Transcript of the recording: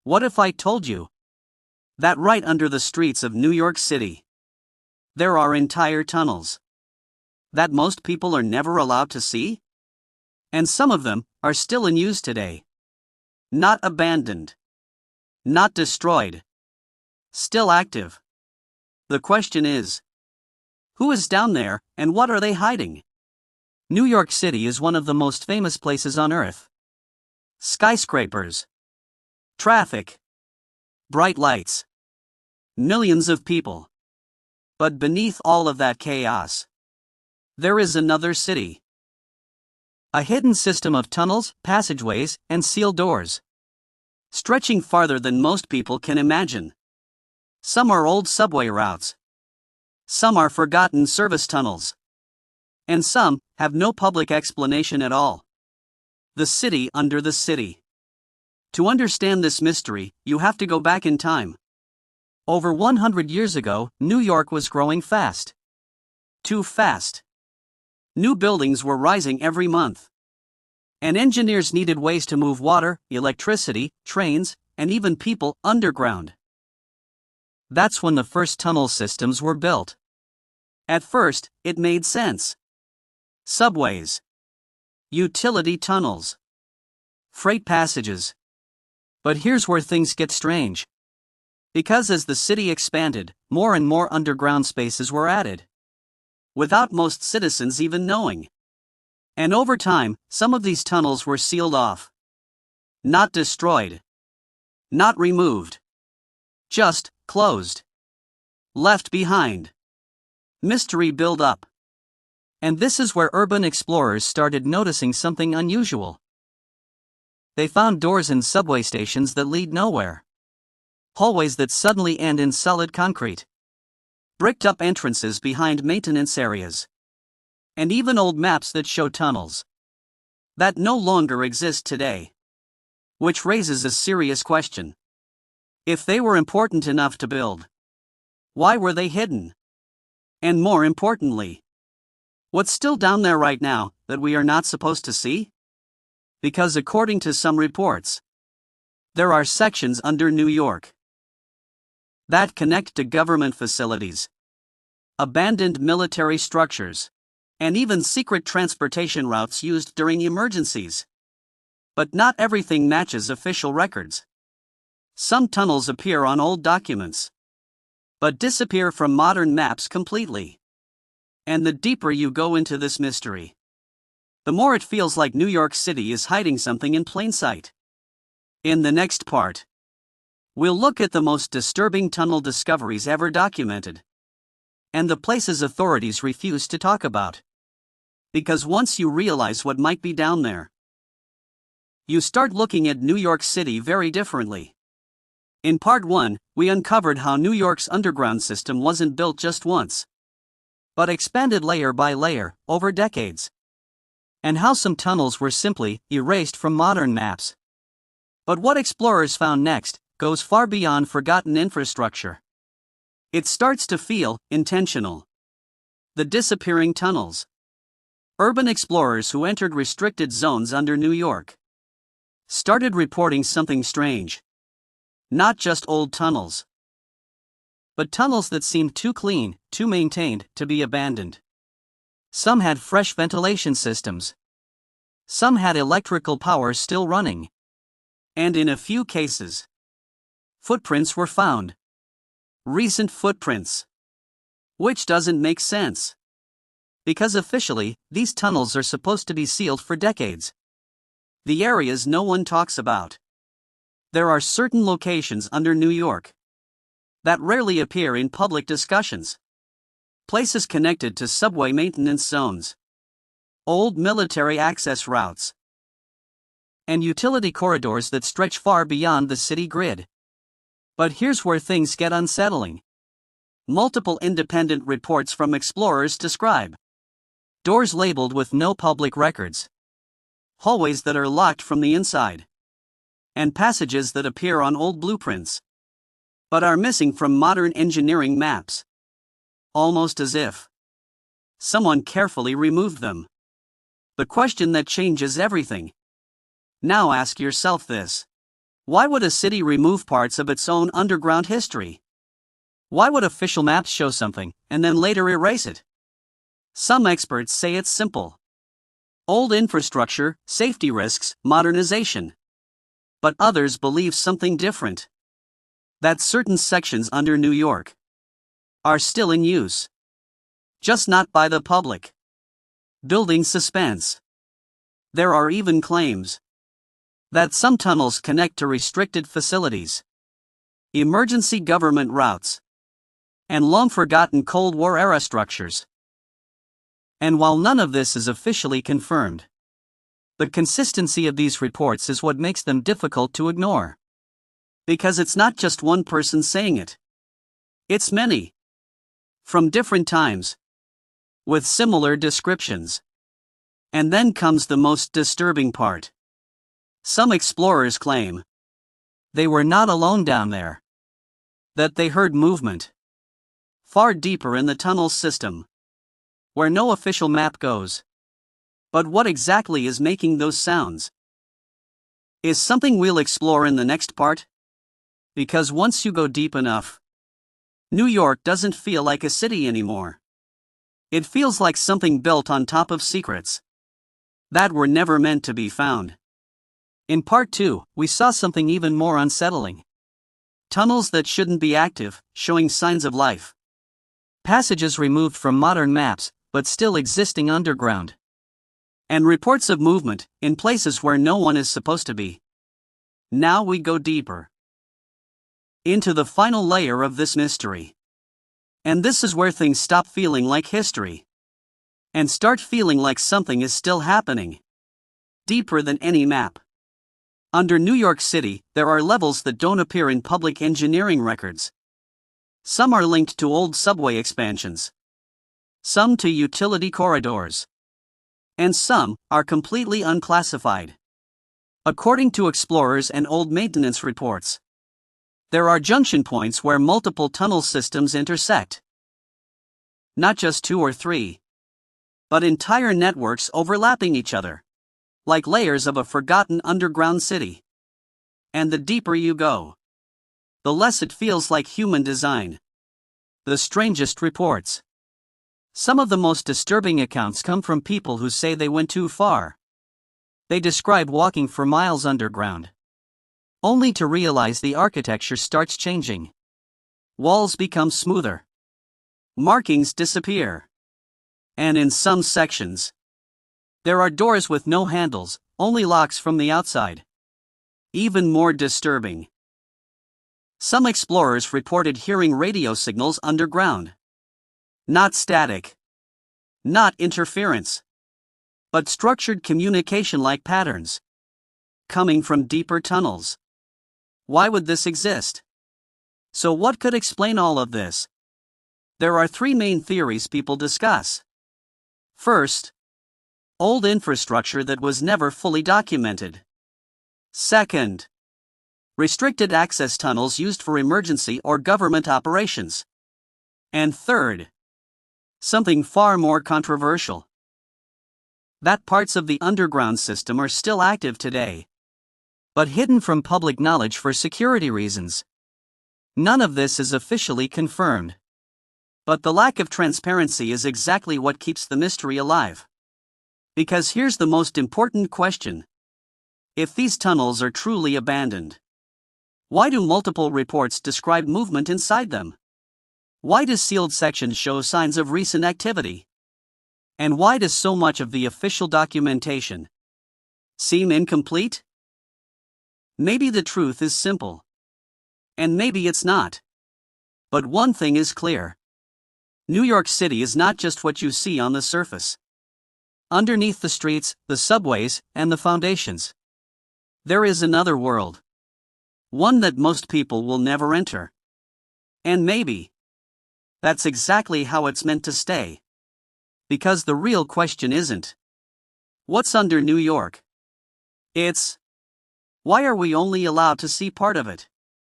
What if I told you that right under the streets of New York City, there are entire tunnels that most people are never allowed to see? And some of them are still in use today. Not abandoned. Not destroyed. Still active. The question is, who is down there and what are they hiding? New York City is one of the most famous places on Earth. Skyscrapers. Traffic. Bright lights. Millions of people. But beneath all of that chaos, there is another city. A hidden system of tunnels, passageways, and sealed doors, stretching farther than most people can imagine. Some are old subway routes. Some are forgotten service tunnels. And some have no public explanation at all. The city under the city. To understand this mystery, you have to go back in time. Over 100 years ago, New York was growing fast. Too fast. New buildings were rising every month. And engineers needed ways to move water, electricity, trains, and even people underground. That's when the first tunnel systems were built. At first, it made sense. Subways. Utility tunnels. Freight passages. But here's where things get strange. Because as the city expanded, more and more underground spaces were added, without most citizens even knowing. And over time, some of these tunnels were sealed off. Not destroyed. Not removed. Just closed. Left behind. Mystery built up. And this is where urban explorers started noticing something unusual. They found doors in subway stations that lead nowhere. Hallways that suddenly end in solid concrete. Bricked up entrances behind maintenance areas. And even old maps that show tunnels that no longer exist today. Which raises a serious question. If they were important enough to build, why were they hidden? And more importantly, what's still down there right now that we are not supposed to see? Because according to some reports, there are sections under New York that connect to government facilities, abandoned military structures, and even secret transportation routes used during emergencies. But not everything matches official records. Some tunnels appear on old documents, but disappear from modern maps completely. And the deeper you go into this mystery, the more it feels like New York City is hiding something in plain sight. In the next part, we'll look at the most disturbing tunnel discoveries ever documented, and the places authorities refuse to talk about. Because once you realize what might be down there, you start looking at New York City very differently. In part 1, we uncovered how New York's underground system wasn't built just once, but expanded layer by layer, over decades. And how some tunnels were simply erased from modern maps. But what explorers found next goes far beyond forgotten infrastructure. It starts to feel intentional. The disappearing tunnels. Urban explorers who entered restricted zones under New York started reporting something strange. Not just old tunnels, but tunnels that seemed too clean, too maintained, to be abandoned. Some had fresh ventilation systems. Some had electrical power still running. And in a few cases, footprints were found. Recent footprints. Which doesn't make sense. Because officially, these tunnels are supposed to be sealed for decades. The areas no one talks about. There are certain locations under New York that rarely appear in public discussions. Places connected to subway maintenance zones, old military access routes, and utility corridors that stretch far beyond the city grid. But here's where things get unsettling. Multiple independent reports from explorers describe doors labeled with no public records, hallways that are locked from the inside, and passages that appear on old blueprints, but are missing from modern engineering maps. Almost as if someone carefully removed them. The question that changes everything. Now ask yourself this. Why would a city remove parts of its own underground history? Why would official maps show something, and then later erase it? Some experts say it's simple. Old infrastructure, safety risks, modernization. But others believe something different. That certain sections under New York are still in use. Just not by the public. Building suspense. There are even claims that some tunnels connect to restricted facilities, emergency government routes, and long-forgotten Cold War-era structures. And while none of this is officially confirmed, the consistency of these reports is what makes them difficult to ignore. Because it's not just one person saying it. It's many. From different times. With similar descriptions. And then comes the most disturbing part. Some explorers claim they were not alone down there. That they heard movement far deeper in the tunnel system, where no official map goes. But what exactly is making those sounds? Is something we'll explore in the next part? Because once you go deep enough, New York doesn't feel like a city anymore. It feels like something built on top of secrets that were never meant to be found. In part 2, we saw something even more unsettling. Tunnels that shouldn't be active, showing signs of life. Passages removed from modern maps, but still existing underground. And reports of movement, in places where no one is supposed to be. Now we go deeper into the final layer of this mystery. And this is where things stop feeling like history and start feeling like something is still happening. Deeper than any map. Under New York City, there are levels that don't appear in public engineering records. Some are linked to old subway expansions. Some to utility corridors. And some are completely unclassified. According to explorers and old maintenance reports, there are junction points where multiple tunnel systems intersect. Not just 2 or 3, but entire networks overlapping each other, like layers of a forgotten underground city. And the deeper you go, the less it feels like human design. The strangest reports. Some of the most disturbing accounts come from people who say they went too far. They describe walking for miles underground, only to realize the architecture starts changing. Walls become smoother. Markings disappear. And in some sections, there are doors with no handles, only locks from the outside. Even more disturbing. Some explorers reported hearing radio signals underground. Not static. Not interference. But structured communication-like patterns. Coming from deeper tunnels. Why would this exist? So what could explain all of this? There are 3 main theories people discuss. First, old infrastructure that was never fully documented. Second, restricted access tunnels used for emergency or government operations. And third, something far more controversial. That parts of the underground system are still active today, but hidden from public knowledge for security reasons. None of this is officially confirmed. But the lack of transparency is exactly what keeps the mystery alive. Because here's the most important question. If these tunnels are truly abandoned, why do multiple reports describe movement inside them? Why do sealed sections show signs of recent activity? And why does so much of the official documentation seem incomplete? Maybe the truth is simple. And maybe it's not. But one thing is clear. New York City is not just what you see on the surface. Underneath the streets, the subways, and the foundations, there is another world. One that most people will never enter. And maybe that's exactly how it's meant to stay. Because the real question isn't, what's under New York? It's, why are we only allowed to see part of it?